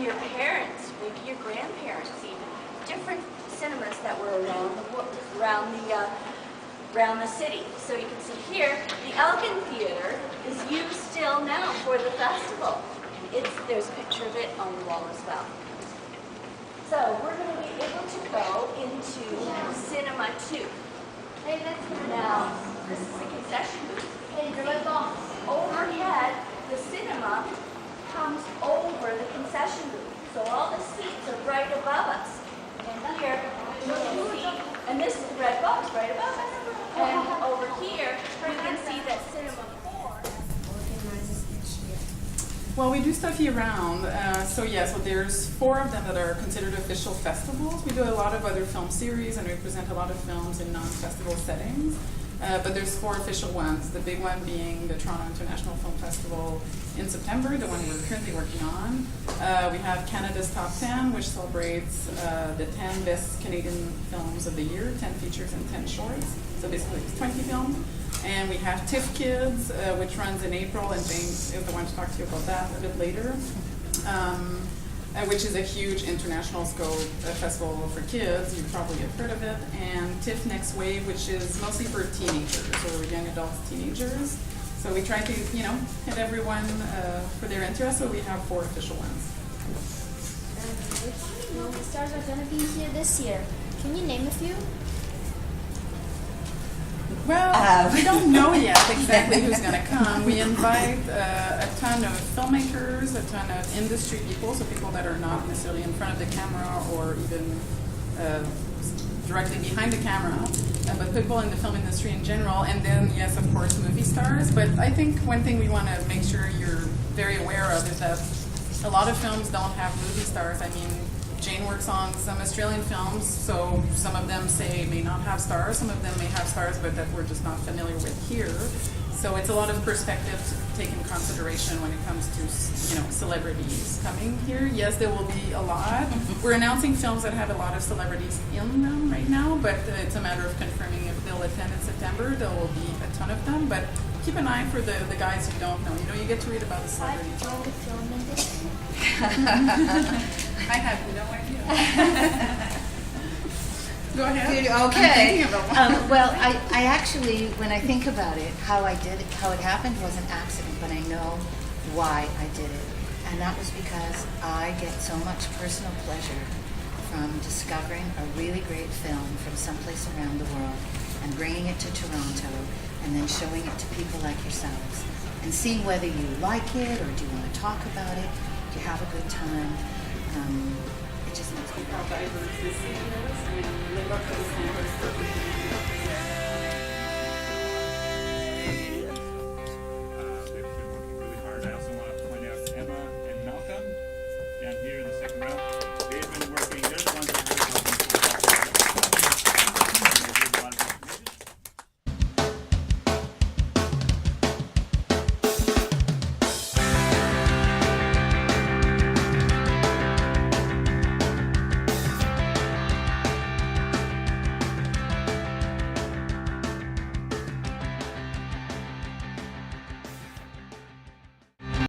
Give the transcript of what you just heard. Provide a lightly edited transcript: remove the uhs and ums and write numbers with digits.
and your parents, maybe your grandparents even, different cinemas that were around the city. So you can see here, the Elgin Theater is used still now for the festival. There's a picture of it on the wall as well. So we're going to be able to go into Cinema 2. Now, this is the concession booth. Overhead, the cinema comes over the concession booth. So all the seats are right above us. And here, you can see, and this is the red box right above us. And over here, you can see that Cinema 4 organizes each year. Well, we do stuff year-round. So there's 4 of them that are considered official festivals. We do a lot of other film series, and we present a lot of films in non-festival settings. But there's 4 official ones, the big one being the Toronto International Film Festival in September, the one we're currently working on. We have Canada's Top 10, which celebrates the 10 best Canadian films of the year, 10 features and 10 shorts. So basically it's 20 films. And we have TIFF Kids, which runs in April, and James is the one to talk to you about that a bit later. Which is a huge international scope festival for kids. You probably have heard of it. And TIFF Next Wave, which is mostly for teenagers, or young adults, teenagers. So we try to, hit everyone for their interest, so we have 4 official ones. Which movie stars are going to be here this year? Can you name a few? Well, we don't know yet exactly who's going to come. We invite a ton of filmmakers, a ton of industry people, so people that are not necessarily in front of the camera or even directly behind the camera, but people in the film industry in general. And then, yes, of course, movie stars. But I think one thing we want to make sure you're very aware of is that a lot of films don't have movie stars. I mean, Jane works on some Australian films, so some of them may not have stars, some of them may have stars, but that we're just not familiar with here. So it's a lot of perspective to take in consideration when it comes to, celebrities coming here. Yes, there will be a lot. We're announcing films that have a lot of celebrities in them right now, but it's a matter of confirming if they'll attend in September. There will be a ton of them, but keep an eye for the guys you don't know. You get to read about the celebrities. I've the film industry. I have no idea. Go ahead. Okay. Well, I actually, when I think about it, how it happened was an accident, but I know why I did it. And that was because I get so much personal pleasure from discovering a really great film from someplace around the world and bringing it to Toronto and then showing it to people like yourselves and seeing whether you like it or do you want to talk about it, do you have a good time. It just makes me how diverse this city is, and live up to